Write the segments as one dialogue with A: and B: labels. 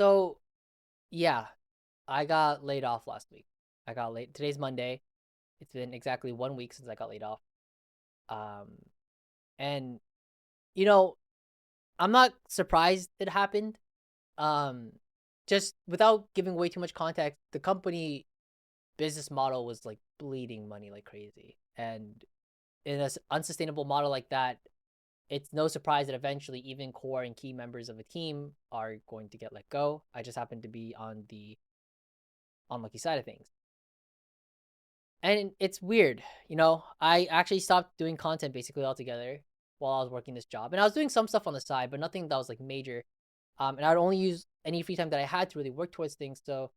A: So, yeah, I got laid off last week. I got laid. Today's Monday. It's been exactly 1 week since I got laid off. Um, and you know, I'm not surprised it happened. Um, just without giving away too much context, the company business model was like bleeding money like crazy, and in an unsustainable model like that, it's no surprise that eventually even core and key members of a team are going to get let go. I just happen to be on the unlucky side of things. And it's weird, I actually stopped doing content basically altogether while I was working this job. And I was doing some stuff on the side, but nothing that was like major. And I would only use any free time that I had to really work towards things. So,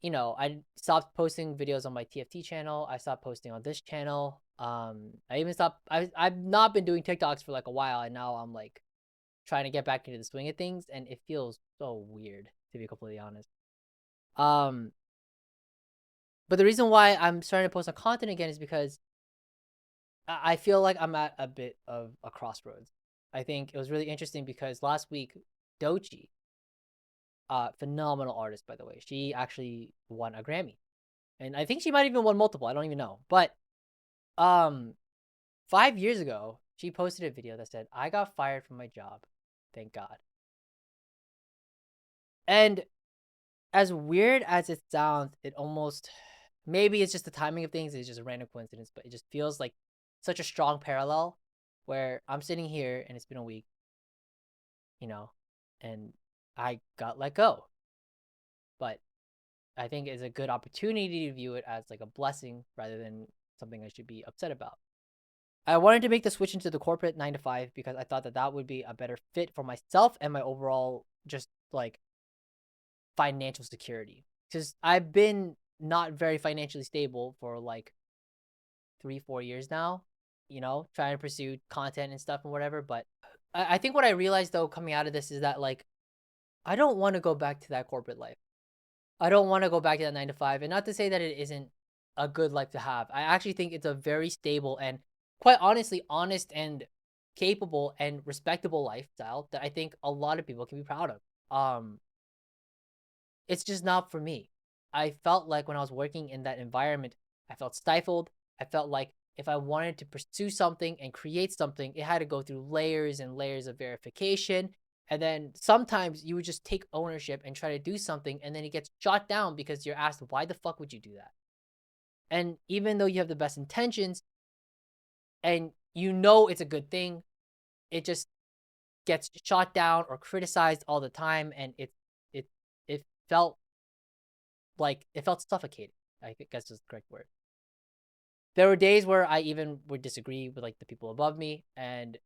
A: I stopped posting videos on my TFT channel. I stopped posting on this channel. I even stopped. I've not been doing TikToks for like a while, and now I'm like trying to get back into the swing of things, and it feels so weird to be completely honest. Um, but the reason why I'm starting to post on content again is because I feel like I'm at a bit of a crossroads. I think it was really interesting because last week, Dochi, phenomenal artist by the way, she actually won a Grammy, and I think she might even won multiple. I don't even know, but um, 5 years ago, she posted a video that said, "I got fired from my job, thank God." And as weird as it sounds, it almost maybe it's just the timing of things. It's just a random coincidence, but it just feels like such a strong parallel where I'm sitting here and it's been a week, you know, and I got let go. But I think it's a good opportunity to view it as like a blessing rather than something I should be upset about. I wanted to make the switch into the corporate 9 to 5 because I thought that that would be a better fit for myself and my overall just like financial security. Because I've been not very financially stable for like 3, 4 years now, trying to pursue content and stuff and whatever. But I think what I realized though coming out of this is that like I don't want to go back to that corporate life. I don't want to go back to that 9 to 5. And not to say that it isn't a good life to have. I actually think it's a very stable and quite honestly honest and capable and respectable lifestyle that I think a lot of people can be proud of. It's just not for me. I felt like when I was working in that environment, I felt stifled. I felt like if I wanted to pursue something and create something, it had to go through layers and layers of verification. And then sometimes you would just take ownership and try to do something, and then it gets shot down because you're asked, why the fuck would you do that? And even though you have the best intentions and it's a good thing, it just gets shot down or criticized all the time. And it, it felt it felt suffocating, I guess is the correct word. There were days where I even would disagree with like the people above me, and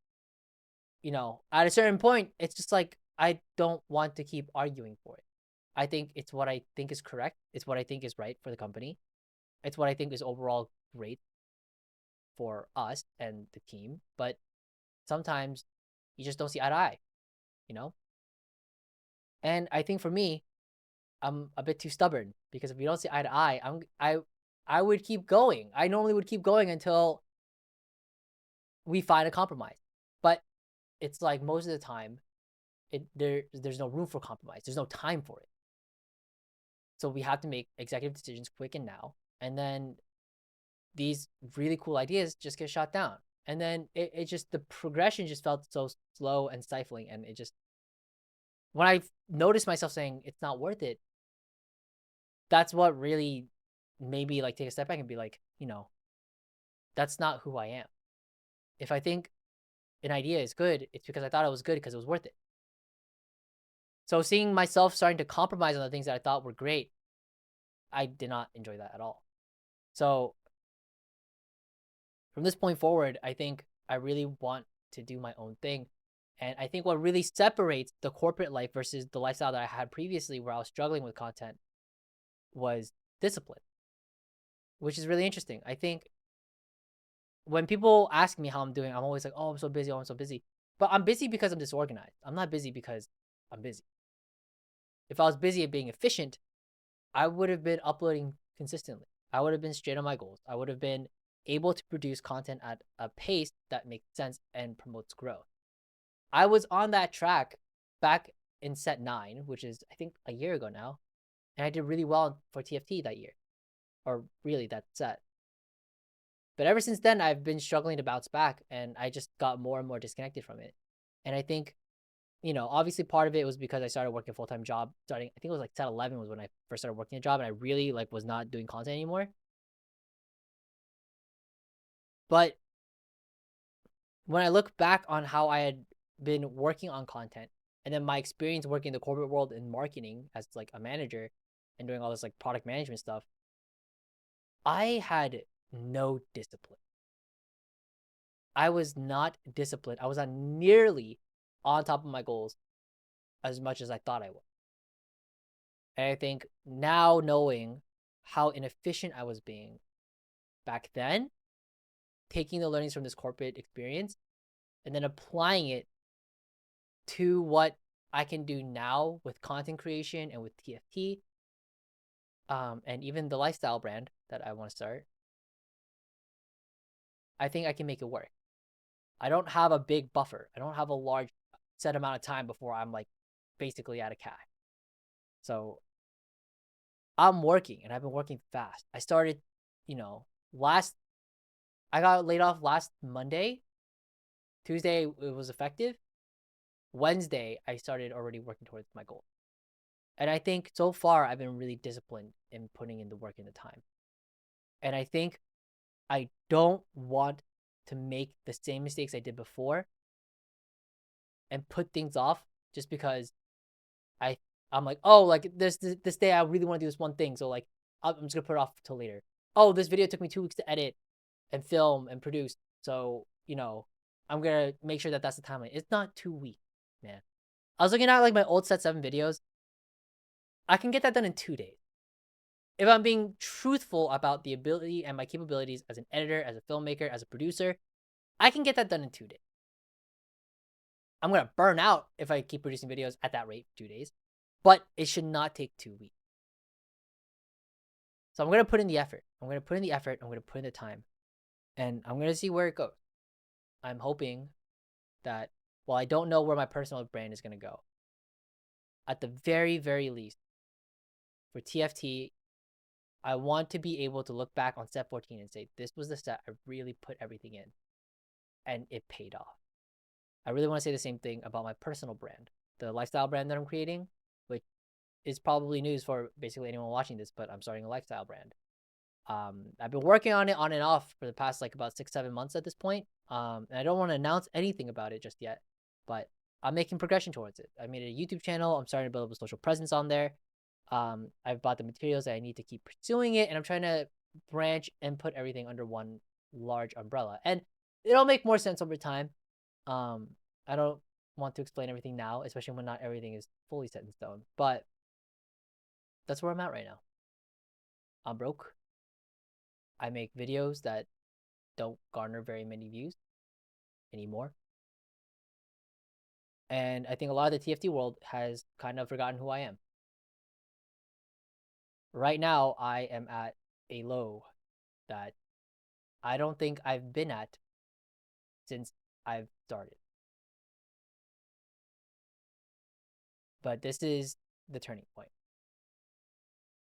A: at a certain point, it's just like I don't want to keep arguing for it. I think it's what I think is correct. It's what I think is right for the company. It's what I think is overall great for us and the team. But sometimes you just don't see eye to eye, you know? And I think for me, I'm a bit too stubborn because if we don't see eye to eye, I would keep going. I normally would keep going until we find a compromise. But it's like most of the time, there's no room for compromise. There's no time for it. So we have to make executive decisions quick and now. And then these really cool ideas just get shot down. And then it just the progression just felt so slow and stifling. And it just when I noticed myself saying it's not worth it, that's what really made me like take a step back and be like, that's not who I am. If I think an idea is good, it's because I thought it was good because it was worth it. So seeing myself starting to compromise on the things that I thought were great, I did not enjoy that at all. So from this point forward, I think I really want to do my own thing. And I think what really separates the corporate life versus the lifestyle that I had previously where I was struggling with content was discipline, which is really interesting. I think when people ask me how I'm doing, I'm always like, oh, I'm so busy. Oh, I'm so busy. But I'm busy because I'm disorganized. I'm not busy because I'm busy. If I was busy at being efficient, I would have been uploading consistently. I would have been straight on my goals. I would have been able to produce content at a pace that makes sense and promotes growth. I was on that track back in set 9, which is I think a year ago now, and I did really well for TFT that year, or really that set. But ever since then, I've been struggling to bounce back, and I just got more and more disconnected from it. And I think, obviously part of it was because I started working a full-time job starting, I think it was like set 11 was when I first started working a job, and I really like was not doing content anymore. But when I look back on how I had been working on content, and then my experience working in the corporate world in marketing as like a manager and doing all this like product management stuff, I had no discipline. I was not disciplined. I was not nearly on top of my goals as much as I thought I was. And I think now, knowing how inefficient I was being back then, taking the learnings from this corporate experience and then applying it to what I can do now with content creation and with TFT, and even the lifestyle brand that I want to start, I think I can make it work. I don't have a big buffer. I don't have a large set amount of time before I'm like basically out of cash. So I'm working, and I've been working fast. I started, I got laid off last Monday. Tuesday it was effective. Wednesday I started already working towards my goal. And I think so far I've been really disciplined in putting in the work and the time. And I think I don't want to make the same mistakes I did before and put things off just because I'm like, oh, like this day I really want to do this one thing, so like I'm just gonna put it off till later. Oh, this video took me 2 weeks to edit and film and produce, so I'm gonna make sure that that's the timeline. It's not 2 weeks, man. I was looking at like my old set 7 videos. I can get that done in 2 days. If I'm being truthful about the ability and my capabilities as an editor, as a filmmaker, as a producer, I can get that done in 2 days. I'm gonna burn out if I keep producing videos at that rate, 2 days, but it should not take 2 weeks. So I'm gonna put in the effort. I'm gonna put in the time, and I'm gonna see where it goes. I'm hoping that, while I don't know where my personal brand is gonna go, at the very, very least, for TFT, I want to be able to look back on set 14 and say, this was the set I really put everything in, and it paid off. I really want to say the same thing about my personal brand, the lifestyle brand that I'm creating, which is probably news for basically anyone watching this, but I'm starting a lifestyle brand. I've been working on it on and off for the past like about 6-7 months at this point. And I don't want to announce anything about it just yet, but I'm making progression towards it. I made a YouTube channel. I'm starting to build up a social presence on there. I've bought the materials that I need to keep pursuing it, and I'm trying to branch and put everything under one large umbrella. And it'll make more sense over time. I don't want to explain everything now, especially when not everything is fully set in stone. But that's where I'm at right now. I'm broke. I make videos that don't garner very many views anymore. And I think a lot of the TFT world has kind of forgotten who I am. Right now, I am at a low that I don't think I've been at since I've started. But this is the turning point.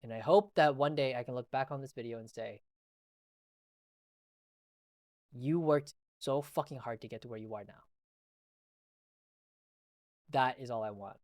A: And I hope that one day I can look back on this video and say, you worked so fucking hard to get to where you are now. That is all I want.